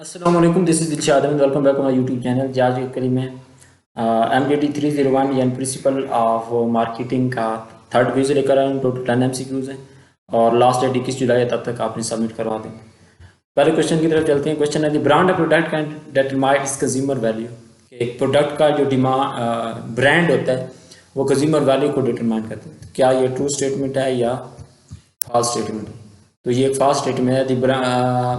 अस्सलामुअलैकुम, this is Dilshad Ahmad. Welcome back to my YouTube channel. आज के करीब में MJT 301 यानी प्रिंसिपल ऑफ मार्केटिंग का थर्ड वीडियो लेकर आए हूँ। टोटल 10 MCQs हैं और लास्ट डेट 21 जुलाई है, तब तक आपने सबमिट करवा दें। पहले क्वेश्चन की तरफ चलते हैं। क्वेश्चन है, the brand of product can determine its consumer value. एक प्रोडक्ट का जो ब्रांड होता है वो कंज्यूमर वैल्यू को डिटरमाइन करता है। क्या ये ट्रू स्टेटमेंट है या फॉल्स स्टेटमेंट है? तो ये एक फॉल्स स्टेटमेंट है। The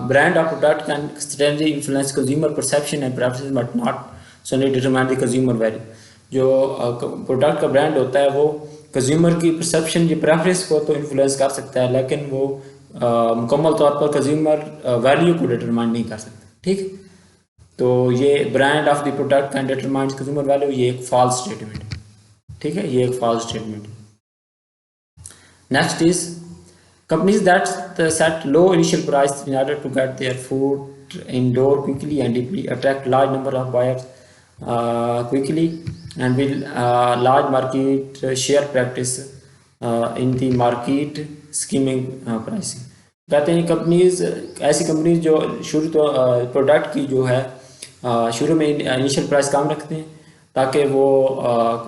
brand of product can extendly influence consumer perception and preference but not suddenly determine the consumer value. जो प्रोडक्ट का ब्रांड होता है वो कंज्यूमर की परसेप्शन या प्रेफरेंस को तो इन्फ्लुएंस कर सकता है, लेकिन वो मुकम्मल तौर पर कंज्यूमर वैल्यू को डिटरमाइन नहीं कर सकता। ठीक, तो ये brand of the product can determine consumer value, ये एक फॉल्स स्टेटमेंट है। ठीक है, ये एक फॉल्स स्टेटमेंट है। Next is companies that set low initial price in order to get their food indoor quickly and deeply attract large number of buyers quickly and will large market share practice in the market skimming pricing। कहते हैं companies, ऐसी companies जो शुरू तो product की जो है शुरू में इनिशियल प्राइस कम रखते हैं ताकि वो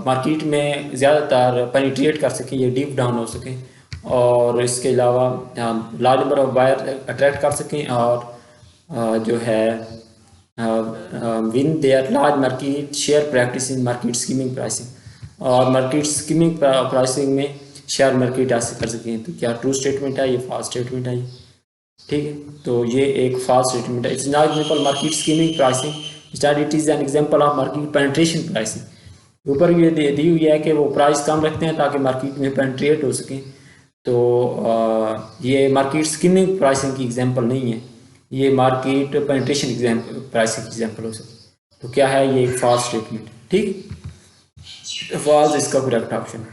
मार्केट में ज़्यादातर पेनिट्रेट कर सकें, ये डीप डाउन हो सकें, और इसके अलावा large number of buyer attract कर सकें और जो है win their large market share practice in market skimming pricing, और मार्केट स्कीमिंग प्राइसिंग में शेयर मार्केट हासिल कर सकें। तो क्या ट्रू स्टेटमेंट है, ये फॉल्स स्टेटमेंट है ये? ठीक है, तो ये एक फॉल्स स्टेटमेंट है। It's not example market skimming pricing, instead it is an example of market penetration pricing. ऊपर ये दी हुई है कि वो प्राइस कम रखते हैं ताकि मार्केट में पेनिट्रेट हो सकें। तो ये मार्केट स्कीमिंग प्राइसिंग की एग्जांपल नहीं है, ये मार्केट पेनिट्रेशन प्राइसिंग की एग्जांपल हो सकती है। तो क्या है, ये एक फॉल्स स्टेटमेंट। ठीक, फॉल्स इसका correct option.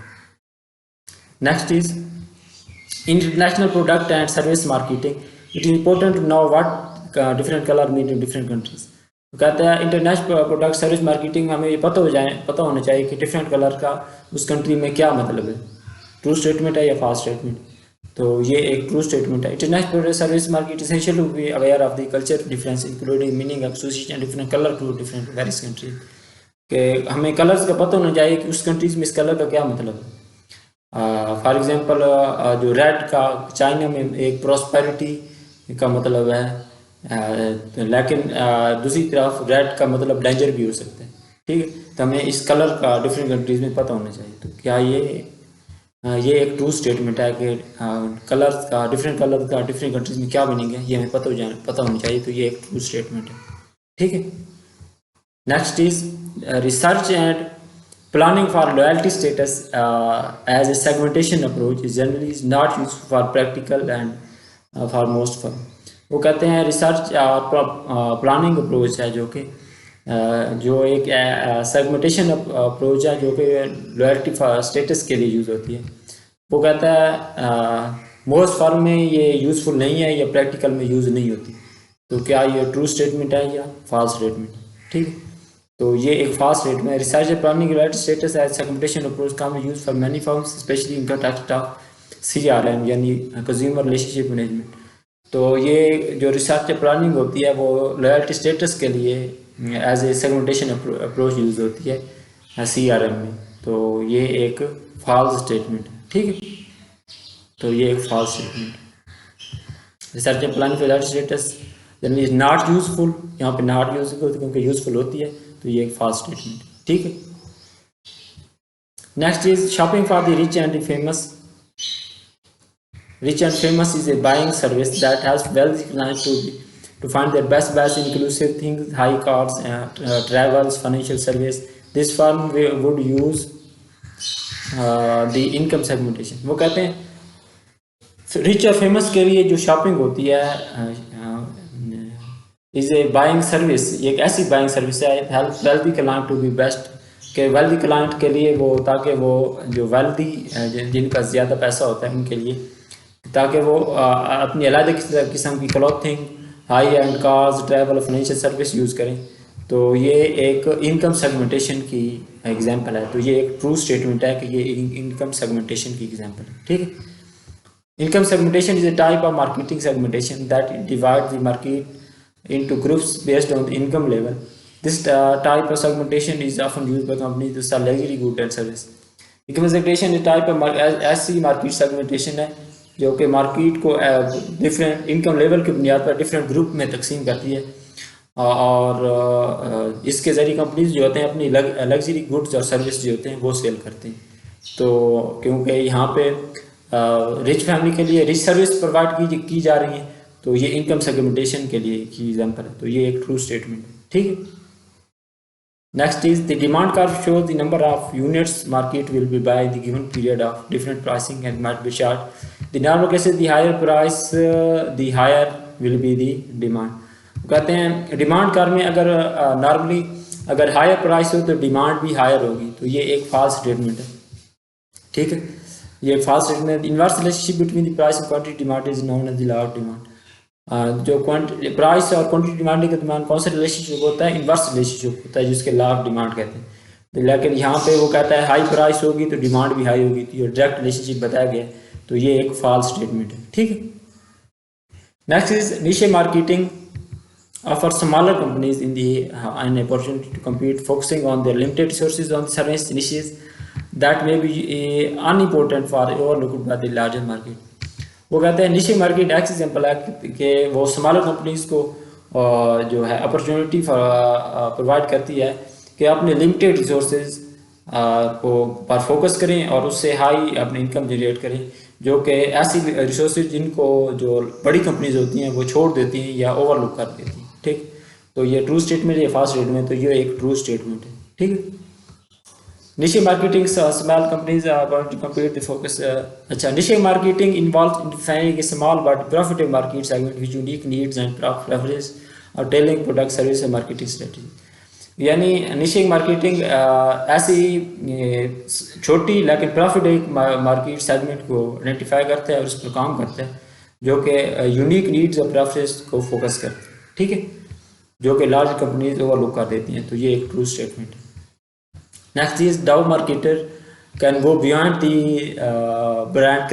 Next is international product and service marketing, it is important to know what different colour mean in different countries. तो कहते हैं इंटरनेशनल प्रोडक्ट सर्विस मार्केटिंग हमें ये पता होना चाहिए कि डिफरेंट कलर का उस कंट्री में क्या मतलब है। ट्रू स्टेटमेंट है या फॉल्स स्टेटमेंट? तो ये एक ट्रू स्टेटमेंट है। International service market essential to be aware of the culture difference including meaning association different colour to different various countries. कि हमें कलर्स का पता होना चाहिए कि उस कंट्रीज में इस कलर का क्या मतलब है। फॉर एग्जांपल जो रेड का चाइना में एक प्रॉस्पेरिटी का मतलब है, लेकिन दूसरी तरफ रेड का मतलब डेंजर भी हो सकता है। ठीक है, तो हमें इस कलर का डिफरेंट कंट्रीज में पता होना चाहिए। तो क्या ये एक ट्रू स्टेटमेंट है कि कलर का डिफरेंट कंट्रीज में क्या मीनिंग है, ये हमें पता होना चाहिए। तो ये एक ट्रू स्टेटमेंट है। ठीक है, next is research and planning for loyalty status as a segmentation approach is generally is not used for practical and for most firm। वो कहते हैं रिसर्च और प्लानिंग अप्रोच है जो कि जो एक सेगमेंटेशन अप्रोच है जो कि लॉयल्टी स्टेटस के लिए यूज़ होती है। वो कहता है मोस्ट फर्म में ये यूज़फुल नहीं है या प्रैक्टिकल में यूज़ नहीं होती। तो क्या ये ट्रू स्टेटमेंट है या फॉल्स स्टेटमेंट? ठीक है, तो ये एक फॉल्स स्टेटमेंट है। Research planning loyalty status as segmentation approach can be used for many firms specially in context of CRM यानी कंज्यूमर रिलेशनशिप मैनेजमेंट। तो ये जो रिसर्च प्लानिंग होती है वो लॉयल्टी स्टेटस के लिए as a segmentation approach use होती है CRM में। तो ये एक फॉल्स स्टेटमेंट है। ठीक है, तो ये एक false statement. Research planning for loyalty status generally is not useful, यहाँ पे नॉट यूजफुल क्योंकि यूजफुल होती है, तो ये एक फॉल्स स्टेटमेंट। ठीक है, next is shopping for the rich and famous. Rich and famous is a buying service that has wealthy clients to find their best buys, inclusive things, high cars, travels, financial service. This firm would use the income segmentation। वो कहते हैं rich और famous के लिए जो shopping होती है is a buying service, ये एक ऐसी बाइंग सर्विस है help wealthy client to be best, के वेल्दी क्लाइंट के लिए वो, ताकि वो जो वेल्दी जिनका ज़्यादा पैसा होता है उनके लिए, ताकि वो अपनी अलग किस्म की clothing, high and cars, travel, financial service use करें। तो ये एक इनकम सेगमेंटेशन की एग्जांपल है। तो ये एक ट्रू स्टेटमेंट है कि ये इनकम सेगमेंटेशन की एग्जांपल है। ठीक है, income segmentation is a type of marketing segmentation that divide the market into groups based on the income level. This type of segmentation is often used by companies to sell luxury goods and service. Income segmentation is type of ऐसी market segmentation है जो कि market को different income level की बुनियाद पर different group में तकसीम करती है और इसके ज़रिए कंपनीज जो होते हैं अपनी लग्जरी गुड्स और सर्विस जो होते हैं वो सेल करते हैं। तो क्योंकि यहाँ पे रिच फैमिली के लिए रिच सर्विस प्रोवाइड की जा रही है, तो ये इनकम सेगमेंटेशन के लिए की एग्जाम्पल है। तो ये एक ट्रू स्टेटमेंट है, ठीक है। Next is the demand curve shows the number of units market will be by the given period of different pricing and might be chart the normal cases the higher price the higher will be the demand. कहते हैं demand curve में अगर normally अगर higher price हो तो demand भी higher होगी, तो ये एक फॉल्स स्टेटमेंट है, ठीक है। ये false statement inverse relationship between the price and quantity demand is known as the law of demand. जो प्राइस और क्वांटिटी डिमांड के दरमियान कौन सा रिलेशनशिप होता है, इनवर्स रिलेशनशिप होता है जिसके लॉ ऑफ डिमांड कहते हैं। तो लेकिन यहाँ पे वो कहता है हाई प्राइस होगी तो डिमांड भी हाई होगी, तो ये डायरेक्ट रिलेशनशिप बताया गया है, तो ये एक फॉल्स स्टेटमेंट है, ठीक है। नेक्स्ट इज निश marketing offer smaller companies in the an opportunity to compete, focusing on their limited resources on the service niches that may be unimportant for overlooked by the larger market। वो कहते हैं निश market x example है कि वो smaller companies को जो है अपॉर्चुनिटी प्रोवाइड करती है कि अपने लिमिटेड रिसोर्सेज को पर फोकस करें और उससे हाई अपनी इनकम जनरेट करें, जो कि ऐसी रिसोर्सेज जिनको जो बड़ी कंपनीज होती हैं वो छोड़ देती हैं या ओवरलुक कर देती हैं, ठीक। तो ये ट्रू स्टेटमेंट या फॉल्स स्टेटमेंट, तो ये एक ट्रू स्टेटमेंट है, ठीक है। Niche marketing small companies complete the focus. अच्छा, niche marketing involve in defining a small but profitable market segment with unique needs and preference और telling product service and marketing strategy. यानी niche marketing ऐसी छोटी लेकिन profitable market segment को identify करता है और उस पर काम करता है जो कि यूनिक नीड्स और प्रेफरेंस को फोकस करते हैं, ठीक है, जो कि लार्ज कंपनीज ओवरलुक कर देती हैं, तो ये एक ट्रू स्टेटमेंट है। Next is Dove marketer can go beyond the brand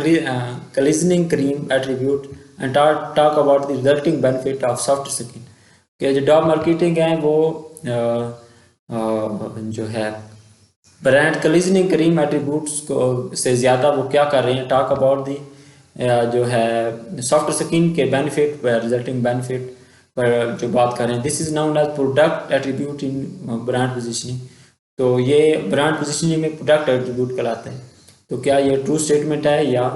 cleansing cream attribute and talk about the resulting benefit of soft skin. कि जो डाउ मार्केटिंग है वो जो है ब्रांड क्लीजनिंग क्रीम एट्रीब्यूट्स को से ज़्यादा वो क्या कर रहे हैं, टॉक अबाउट दी जो है सॉफ्ट स्किन के बेनिफिट रिजल्टिंग बेनिफिट पर जो बात कर रहे हैं। This is known as product attribute in brand positioning. तो ये ब्रांड पोजीशनिंग में प्रोडक्ट एट्रीब्यूट कहलाता है। तो क्या ये ट्रू स्टेटमेंट है या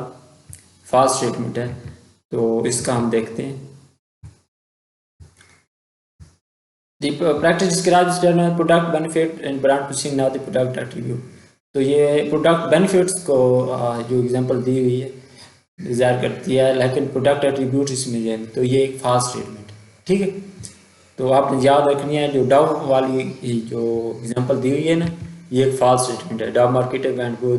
फॉल्स स्टेटमेंट है, तो इसका हम देखते हैं। The practice describes product benefit and brand positioning, now the product attribute। तो ये प्रोडक्ट बेनिफिट्स को जो एग्जांपल दी हुई है ज़ाहिर करती है, लेकिन प्रोडक्ट एट्रीब्यूट इसमें है, तो ये एक फॉल्स स्टेटमेंट है, ठीक है। तो आपने याद रखनी है जो डाउ वाली जो एग्जांपल दी हुई है ना, ये एक फॉल्स स्टेटमेंट है, डाउ मार्केटर एंड गो।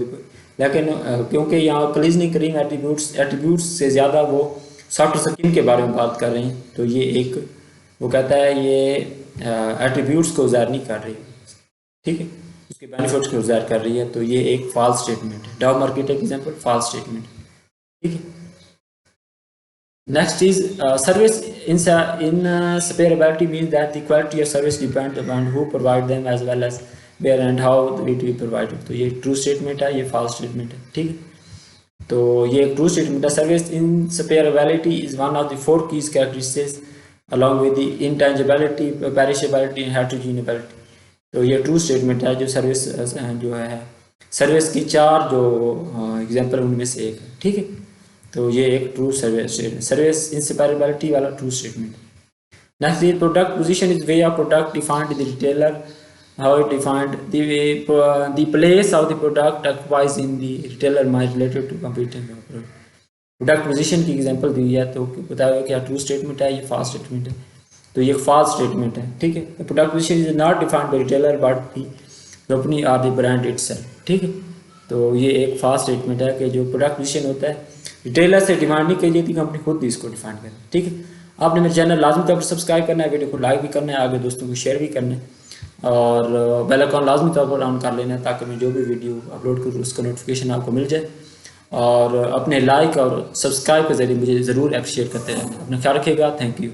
लेकिन क्योंकि यहाँ क्लीजनिंग क्रीम एट्रीब्यूट्स से ज़्यादा वो सॉफ्ट स्किन के बारे में बात कर रहे हैं, तो ये एक वो कहता है ये एट्रीब्यूट्स को ज़ाहिर नहीं कर रही, ठीक है, उसके बेनिफिट्स को ज़ाहिर कर रही है, तो ये एक फॉल्स स्टेटमेंट है। डाउ मार्केटर एग्जांपल फॉल्स स्टेटमेंट, ठीक है। Next is service inseparability means that the quality of service depend upon who provide them as well as where and how it be provided. तो ये true statement है, ये false statement है, ठीक है। तो ये ट्रू स्टेटमेंट है। Service inseparability is one of the 4 keys characteristics along with the intangibility, perishability and heterogeneity। तो ये ट्रू स्टेटमेंट है जो सर्विस जो है सर्विस की 4 जो एग्जांपल उनमें से एक है, ठीक है। तो ये एक ट्रू सर्विस इंसेपरेबिलिटी वाला true statement. Next is product position is way of product defined the retailer, how it defined the place of the product occupies in the retailer might related to competing product. Product position की example दी है, तो बताया क्या true statement है, ये false statement है, तो ये फॉल्स स्टेटमेंट है, ठीक है। Product position is not defined by retailer but the company और द ब्रांड इटसेल्फ, ठीक है। तो ये एक फॉल्स स्टेटमेंट है कि जो प्रोडक्ट पोजीशन होता है रिटेलर से डिमांड नहीं की जाती, कंपनी खुद भी इसको डिफाइन करे, ठीक है। आपने मेरे चैनल लाजमी तौर पर सब्सक्राइब करना है, वीडियो को लाइक भी करना है, आगे दोस्तों को शेयर भी करना है और बेल आइकन लाजमी तौर पर ऑन कर लेना है ताकि मैं जो भी वीडियो अपलोड करूँ उसका नोटिफिकेशन आपको मिल जाए। और अपने लाइक और सब्सक्राइब के ज़रिए मुझे ज़रूर अप्रिशिएट करते रहें। अपना ख्याल रखिएगा, थैंक यू।